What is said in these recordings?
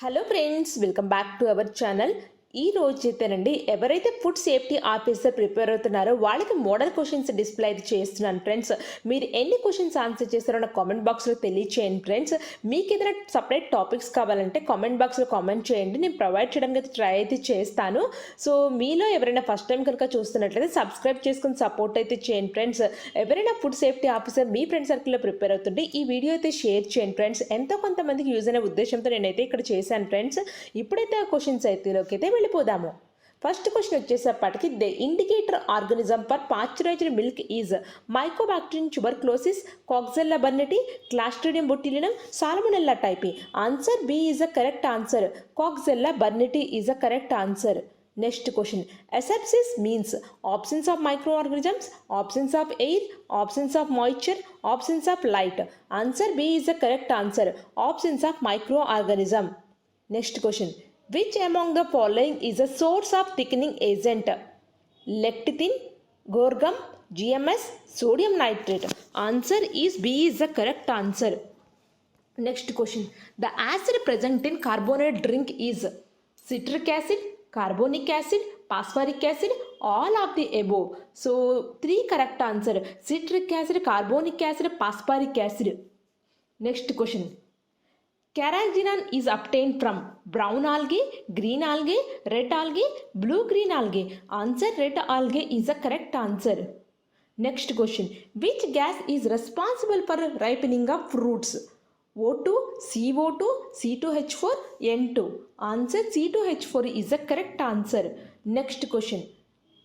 Hello friends, welcome back to our channel. ఈ రోజు అయితేనండి ఎవరైతే ఫుడ్ సేఫ్టీ ఆఫీసర్ ప్రిపేర్ అవుతున్నారో వాళ్ళకి మోడల్ క్వశ్చన్స్ డిస్ప్లే అయితే చేస్తున్నాను ఫ్రెండ్స్. మీరు ఎన్ని క్వశ్చన్స్ ఆన్సర్ చేస్తారో నా కామెంట్ బాక్స్లో తెలియచేయండి ఫ్రెండ్స్. మీకు ఏదైనా సపరేట్ టాపిక్స్ కావాలంటే కామెంట్ బాక్స్లో కామెంట్ చేయండి, నేను ప్రొవైడ్ చేయడానికి అయితే ట్రై అయితే చేస్తాను. సో మీలో ఎవరైనా ఫస్ట్ టైం కనుక చూస్తున్నట్లయితే సబ్స్క్రైబ్ చేసుకుని సపోర్ట్ అయితే చేయండి ఫ్రెండ్స్. ఎవరైనా ఫుడ్ సేఫ్టీ ఆఫీసర్ మీ ఫ్రెండ్ సర్కిల్లో ప్రిపేర్ అవుతుంటే ఈ వీడియో అయితే షేర్ చేయండి ఫ్రెండ్స్. ఎంతో కొంతమందికి యూజ్ అనే ఉద్దేశంతో నేనైతే ఇక్కడ చేశాను ఫ్రెండ్స్. ఇప్పుడైతే ఆ క్వశ్చన్స్ అయితే వెళ్ళిపోదాము. ఫస్ట్ క్వశ్చన్ వచ్చేసప్పటికి the indicator organism for pasteurized milk is Mycobacterium tuberculosis, Coxiella burnetii, Clostridium botulinum, Salmonella typhi. Answer B is a correct answer. Coxiella burnetii is a correct answer. Next question. Asepsis means absence of microorganisms, absence of air, absence of moisture, absence of light. Answer B is the correct answer. Absence of microorganism. Next question. Which among the following is a source of thickening agent? Lecithin, Gorgum, GMS, sodium nitrate. Answer is B is the correct answer. Next question. The acid present in carbonate drink is citric acid, carbonic acid, phosphoric acid, all of the above. So 3 correct answer. Citric acid, carbonic acid, phosphoric acid. Next question. Carrageenan is obtained from brown algae, green algae, red algae, blue-green algae. Answer red algae is the correct answer. Next question. Which gas is responsible for ripening of fruits? O2, CO2, C2H4, N2. Answer C2H4 is the correct answer. Next question.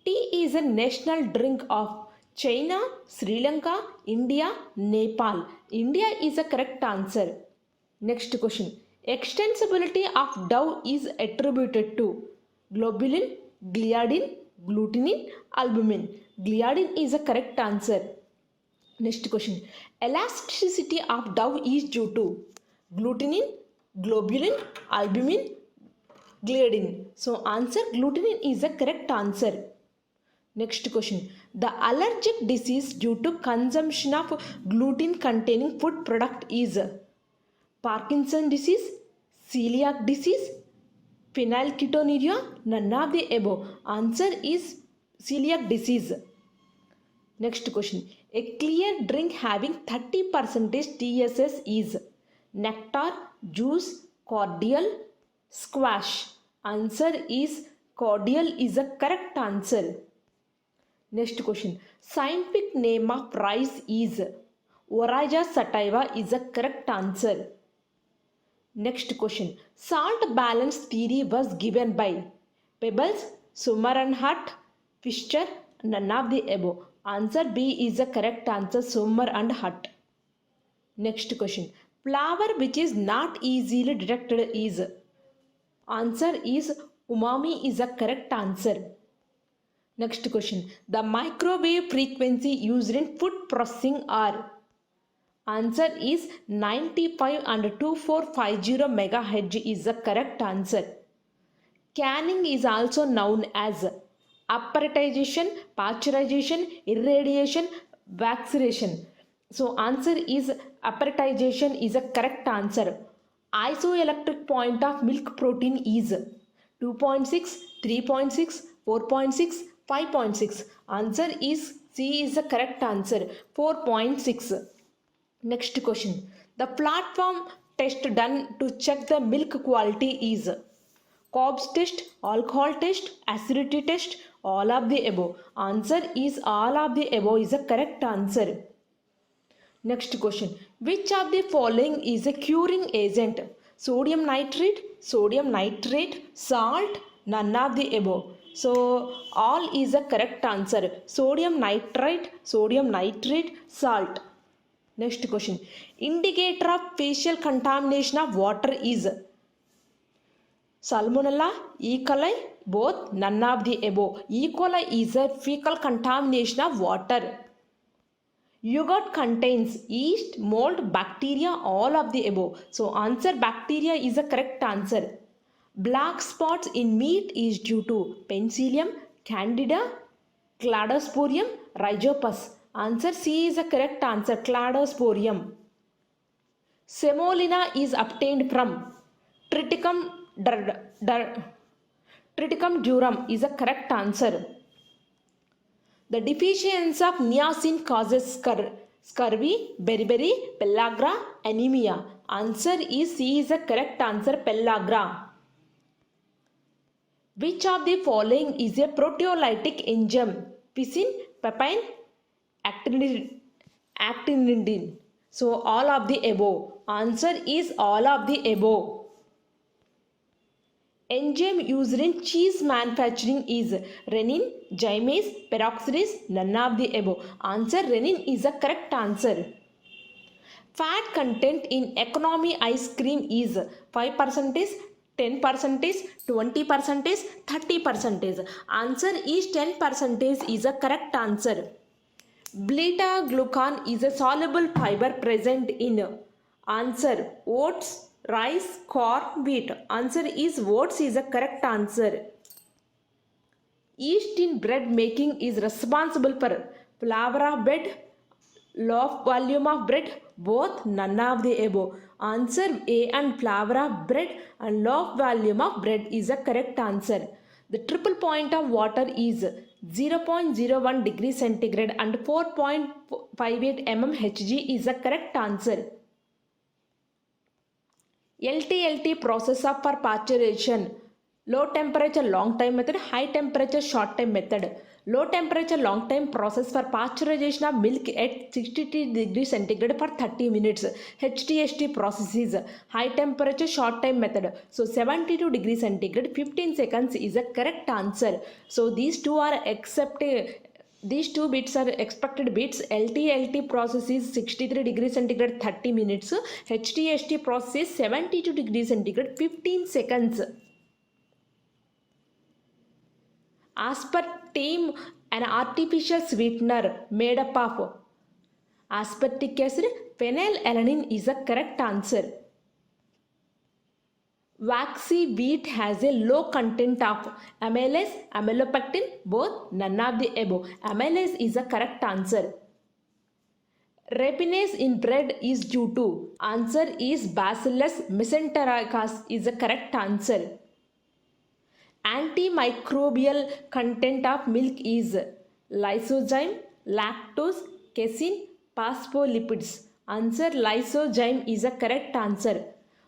Tea is a national drink of China, Sri Lanka, India, Nepal. India is the correct answer. Next question. Extensibility of dough is attributed to globulin, gliadin, glutenin, albumin. Gliadin is the correct answer. Next question. Elasticity of dough is due to glutenin, globulin, albumin, gliadin. So answer glutenin is the correct answer. Next question. The allergic disease due to consumption of gluten containing food product is Parkinson disease, celiac disease, phenylketonuria, none of the above. Answer is celiac disease. Next question. A clear drink having 30% TSS is nectar, juice, cordial, squash. Answer is cordial is the correct answer. Next question. Scientific name of rice is Oryza sativa is the correct answer. Next question. Salt balance theory was given by Pebbles, Summer and Hutt, Fischer, none of the above. Answer B is the correct answer. Summer and Hutt. Next question. Flour which is not easily detected is answer is umami is the correct answer. Next question. The microwave frequency used in food processing are answer is 95 and 2450 MHz is the correct answer. Canning is also known as apparatization, pasteurization, irradiation, vaccination. So answer is apparatization is the correct answer. Isoelectric point of milk protein is 2.6, 3.6, 4.6, 5.6. Answer is C is the correct answer. 4.6. Next question. The platform test done to check the milk quality is Cobb's test, alcohol test, acidity test, all of the above. Answer is all of the above is the correct answer. Next question. Which of the following is a curing agent? Sodium nitrate, salt, none of the above. So all is the correct answer. Sodium nitrate, salt. Next question. Indicator of facial contamination of water is Salmonella, E. coli, both, none of the above. E. coli is a fecal contamination of water. Yogurt contains yeast, mold, bacteria, all of the above. So answer bacteria is the correct answer. Black spots in meat is due to Penicillium, Candida, Cladosporium, Rhizopus. Answer C is the correct answer. Cladosporium. Semolina is obtained from Triticum Triticum durum is a correct answer. The deficiency of niacin causes scurvy, beriberi, pellagra, anemia. Answer is C is the correct answer, pellagra. Which of the following is a proteolytic enzyme? Piscin, papain, actinidin. So all of the above. Answer is all of the above. Enzyme used in cheese manufacturing is rennin, gymase, peroxidase, none of the above. Answer rennin is the correct answer. Fat content in economy ice cream is 5%, 10%, 20%, 30%. Answer is 10% is a correct answer. Beta glucan is a soluble fiber present in answer oats, rice, corn, wheat. Answer is oats is a correct answer. Yeast in bread making is responsible for flour of bread, loaf volume of bread, both, none of the above. Answer A and flour of bread and loaf volume of bread is a correct answer. The triple point of water is 0.01 degree centigrade and 4.58 mmHg is a correct answer. LTLT process of for pasteurization. Low temperature long time method, high temperature short time method. Low temperature long time process for pasteurization of milk at 63 degrees centigrade for 30 minutes. HTST process is high temperature short time method. So 72 degrees centigrade 15 seconds is a correct answer. So these two are accepted. These two bits are expected bits. LTLT process is 63 degrees centigrade 30 minutes. HTST process is 72 degrees centigrade 15 seconds. Aspartame, an artificial sweetener made up of aspartic acid, phenylalanine is a correct answer. Waxy wheat has a low content of amylase, amylopectin, both, none of the above. Amylase is a correct answer. Rapinase in bread is due to. Answer is Bacillus mesentericus is a correct answer. Antimicrobial content of milk is lysozyme, lactose, casein, phospholipids. Answer lysozyme is a correct answer.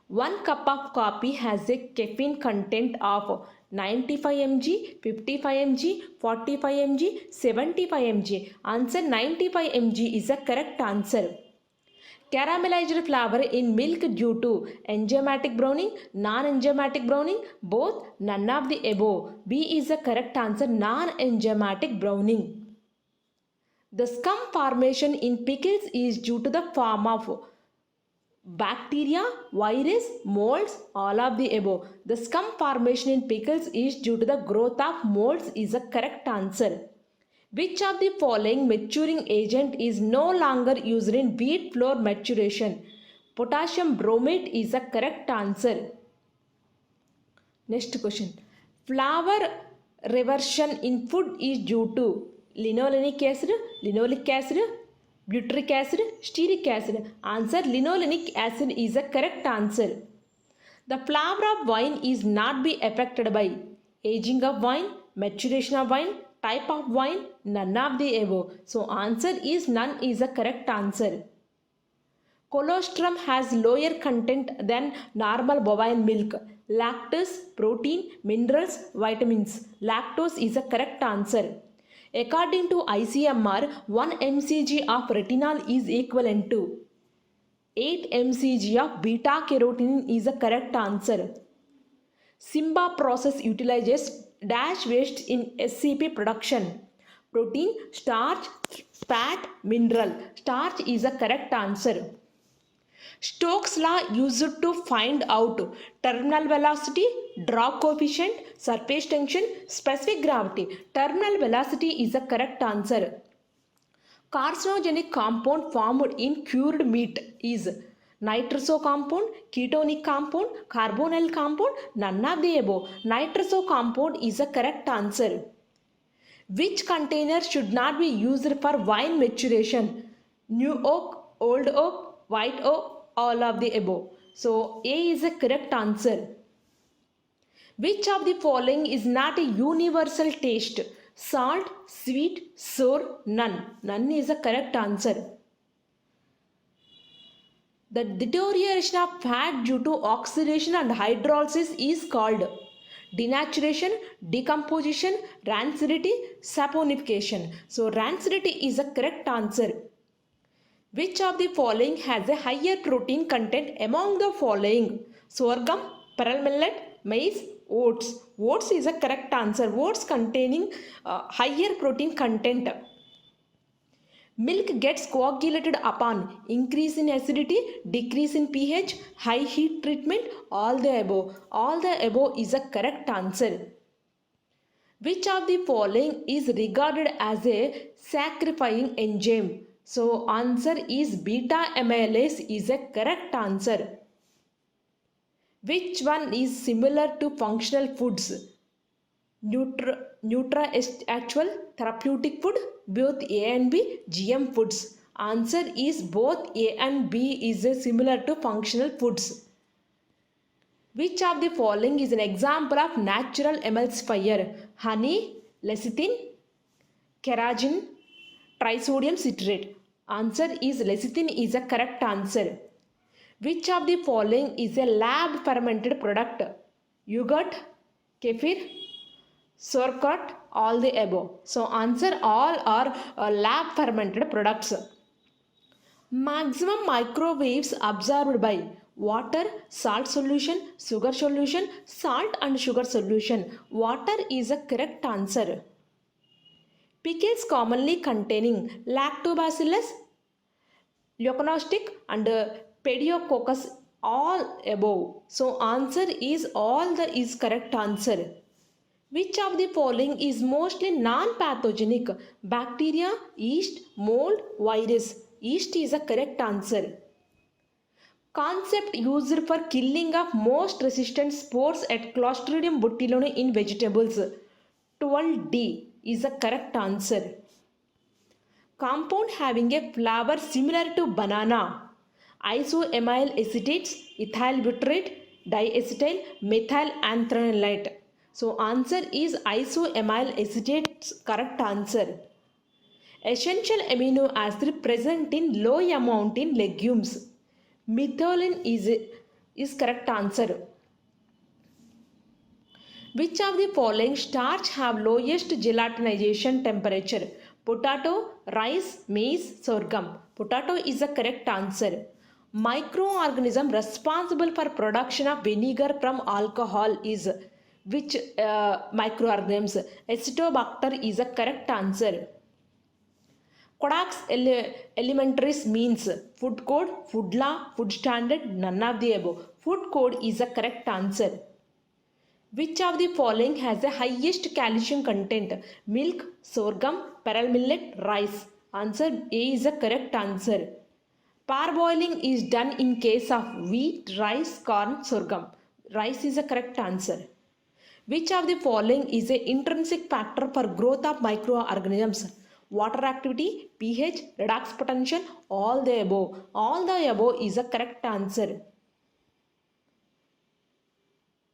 1 cup of coffee has a caffeine content of 95 mg, 55 mg, 45 mg, 75 mg. Answer 95 mg is a correct answer. Caramelized flour in milk due to enzymatic browning, non-enzymatic browning, both, none of the above. B is the correct answer, non-enzymatic browning. The scum formation in pickles is due to the form of bacteria, virus, molds, all of the above. The scum formation in pickles is due to the growth of molds is the correct answer. Which of the following maturing agent is no longer used in wheat flour maturation? Potassium bromate is the correct answer. Next question. Flour reversion in food is due to linoleic acid, butyric acid, stearic acid. Answer linoleic acid is the correct answer. The flavor of wine is not be affected by aging of wine, maturation of wine, type of wine, none of the above. So answer is none is the correct answer. Colostrum has lower content than normal bovine milk. Lactose, protein, minerals, vitamins. Lactose is the correct answer. According to ICMR, 1 mcg of retinol is equivalent to 8 mcg of beta carotene is the correct answer. Simba process utilizes dash waste in SCP production. Protein, starch, fat, mineral. Starch is the correct answer. Stokes' law used to find out terminal velocity, drag coefficient, surface tension, specific gravity. Terminal velocity is the correct answer. Carcinogenic compound formed in cured meat is nitroso compound, ketonic compound, carbonyl compound, none of the above. Nitroso compound is the correct answer. Which container should not be used for wine maturation? New oak, old oak, white oak, all of the above. So A is a correct answer. Which of the following is not a universal taste? Salt, sweet, sour, none. None is a correct answer. The deterioration of fat due to oxidation and hydrolysis is called denaturation, decomposition, rancidity, saponification. So rancidity is a correct answer. Which of the following has a higher protein content among the following? Sorghum, pearl millet, maize, oats. Oats is a correct answer. Oats containing higher protein content. Milk gets coagulated upon increase in acidity, decrease in pH, high heat treatment, all the above. All the above is a correct answer. Which of the following is regarded as a saccharifying enzyme? So answer is beta amylase is a correct answer. Which one is similar to functional foods? Nutra-actual, therapeutic food, both A and B, GM foods. Answer is both A and B is similar to functional foods. Which of the following is an example of natural emulsifier? Honey, lecithin, carrageen, trisodium citrate. Answer is lecithin is a correct answer. Which of the following is a lab fermented product? Yogurt, kefir, sauerkraut, all the above. So answer all are lab fermented products. Maximum microwaves absorbed by water, salt solution, sugar solution, salt and sugar solution. Water is a correct answer. Pickles commonly containing lactobacillus, leuconostoc and pediococcus, all above. So answer is all the is correct answer. Which of the following is mostly non-pathogenic? Bacteria, yeast, mold, virus. Yeast is a correct answer. Concept used for killing of most resistant spores at Clostridium botulinum in vegetables. 12D is a correct answer. Compound having a flavor similar to banana. Isoamyl acetates, ethyl butyrate, diacetyl, methyl anthranilate. So answer is isoamyl acetates, correct answer. Essential amino acid present in low amount in legumes. Methionine is correct answer. Which of the following starch have lowest gelatinization temperature? Potato, rice, maize, sorghum. Potato is the correct answer. Microorganism responsible for production of vinegar from alcohol is which microorganisms? Acetobacter is the correct answer. Codex Alimentarius means food code, food law, food standard, none of the above. Food code is the correct answer. Which of the following has the highest calcium content? Milk, sorghum, pearl millet, rice. Answer A is the correct answer. Parboiling is done in case of wheat, rice, corn, sorghum. Rice is the correct answer. Which of the following is an intrinsic factor for growth of microorganisms? Water activity, pH, redox potential, all the above. All the above is the correct answer.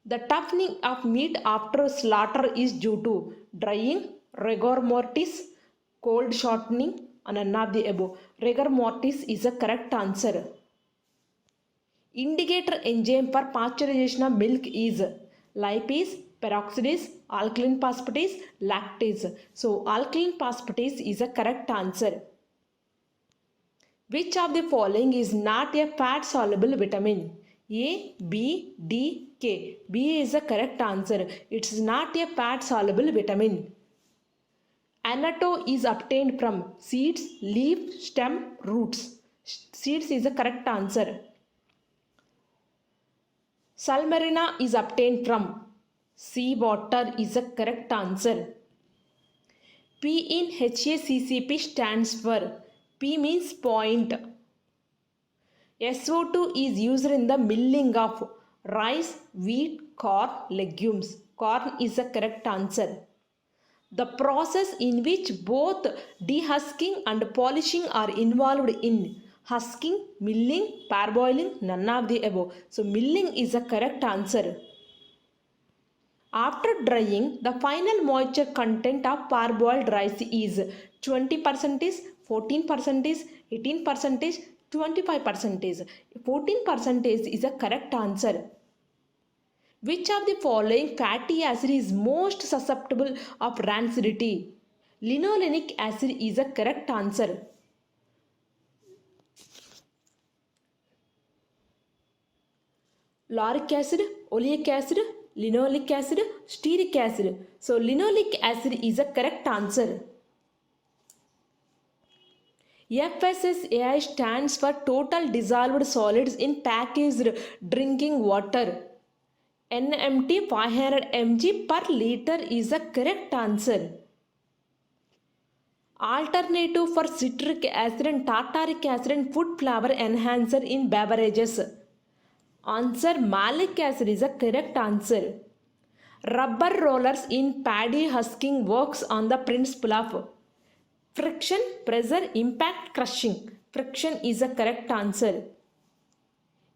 The toughening of meat after slaughter is due to drying, rigor mortis, cold shortening, and none of the above. Rigor mortis is the correct answer. Indicator enzyme for pasteurization of milk is lipase, peroxidase, alkaline phosphatase, lactase. So alkaline phosphatase is the correct answer. Which of the following is not a fat soluble vitamin? A, B, D, K. B is the correct answer. It is not a fat soluble vitamin. Annatto is obtained from seeds, leaf, stem, roots. Seeds is the correct answer. Salmonella is obtained from sea water is the correct answer. P in HACCP stands for P means point. SO2 is used in the milling of rice, wheat, corn, legumes. Corn is the correct answer. The process in which both dehusking and polishing are involved in Husking, milling, parboiling, none of the above. So milling is the correct answer. After drying, the final moisture content of parboiled rice is 20%, 14%, 18%, 25%. 14% is the correct answer. Which of the following fatty acid is most susceptible of rancidity? Linolenic acid is the correct answer. Lauric acid, oleic acid, linoleic acid, stearic acid. So linoleic acid is the correct answer. FSSAI stands for total dissolved solids in packaged drinking water. NMT 500 mg per liter is the correct answer. Alternative for citric acid and tartaric acid and food flavor enhancer in beverages. Answer malic acid is the correct answer. Rubber rollers in paddy husking works on the principle of friction, pressure, impact, crushing. Friction is the correct answer.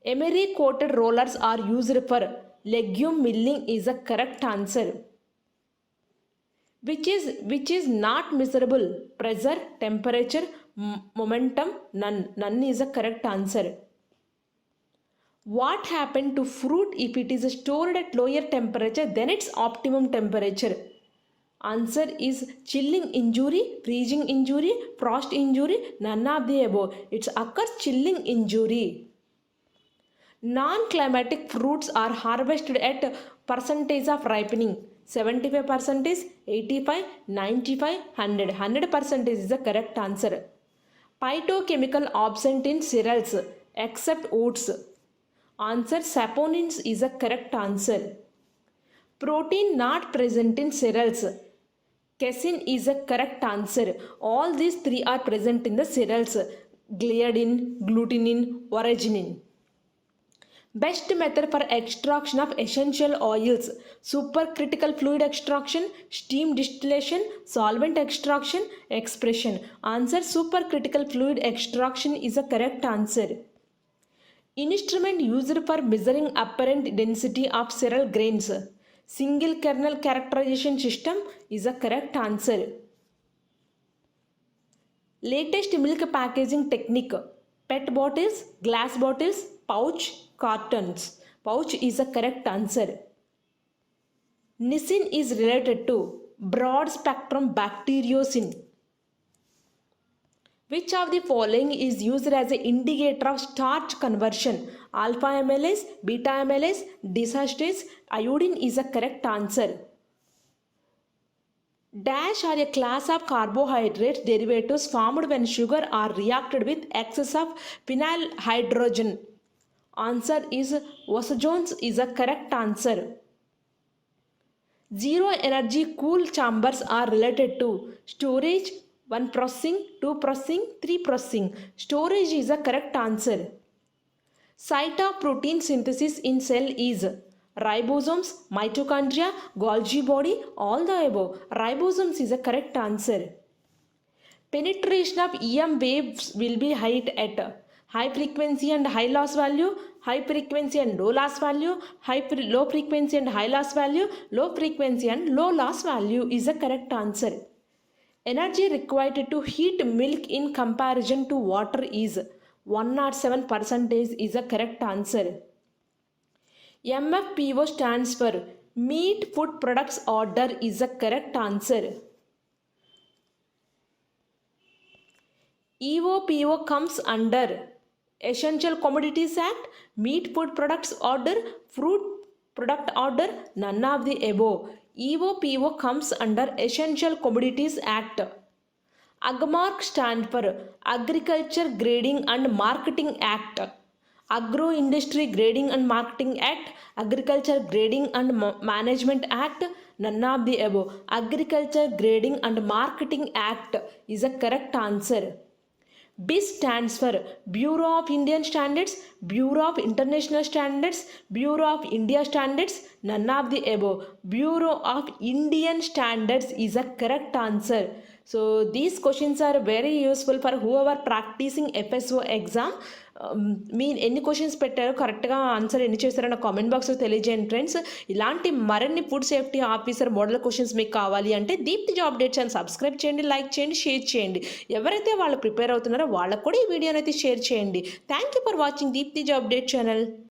Emery coated rollers are used for legume milling is the correct answer. Which is not measurable? Pressure, temperature, momentum, none is the correct answer. What happened to fruit if it is stored at lower temperature than its optimum temperature? Answer is chilling injury, freezing injury, frost injury, none of the above. It occurs chilling injury. Non-climatic fruits are harvested at percentage of ripening. 75%, 85, 95, 100. 100% is the correct answer. Phytochemical absent in cereals except oats. Answer saponins is the correct answer. Protein not present in cereals. Casein is the correct answer. All these three are present in the cereals. Gliadin, glutenin, originin. Best method for extraction of essential oils: supercritical fluid extraction, steam distillation, solvent extraction, expression. Answer supercritical fluid extraction is the correct answer. Instrument used for measuring apparent density of cereal grains: single kernel characterization system is the correct answer. Latest milk packaging technique: PET bottles, glass bottles, pouch, cartons. Pouch is the correct answer. Nisin is related to broad spectrum bacteriocin. Which of the following is used as an indicator of starch conversion? Alpha amylase, beta amylase, disastase. Iodine is the correct answer. Dash are a class of carbohydrate derivatives formed when sugar are reacted with excess of phenyl hydrogen. Answer is ozones is the correct answer. Zero energy cool chambers are related to storage, 1 processing, 2 processing, 3 processing. Storage is the correct answer. Site of protein synthesis in cell is ribosomes, mitochondria, Golgi body, all the above. Ribosomes is the correct answer. Penetration of EM waves will be height at high frequency and high loss value, high frequency and low loss value, low frequency and high loss value, low frequency and low loss value is the correct answer. Energy required to heat milk in comparison to water is 107% is the correct answer. MFPO stands for Meat Food Products Order is the correct answer. EOPO comes under Essential Commodities Act, Meat Food Products Order, Fruit Product Order, none of the above. EOPO comes under Essential Commodities Act. AGMARK stands for Agriculture Grading and Marketing Act. Agro Industry Grading and Marketing Act, Agriculture Grading and Management Act, none of the above. Agriculture Grading and Marketing Act is the correct answer. B stands for Bureau of Indian Standards, Bureau of International Standards, Bureau of India Standards. None of the above. Bureau of Indian Standards is a correct answer. So these questions are very useful for whoever practicing FSO exam. మీరు ఎన్ని questions పెట్టారో కరెక్ట్గా answer ఎన్ని చేస్తారో నా comment బాక్స్లో తెలియజేయండి friends. ఇలాంటి మరిన్ని food safety officer model questions మీకు కావాలి అంటే దీప్తి జాబ్ అప్డేట్స్ అని సబ్స్క్రైబ్ చేయండి, లైక్ చేయండి, షేర్ చేయండి. ఎవరైతే వాళ్ళు ప్రిపేర్ అవుతున్నారో వాళ్ళకు కూడా ఈ వీడియోని అయితే షేర్ చేయండి. Thank you for watching Deepthi job update channel.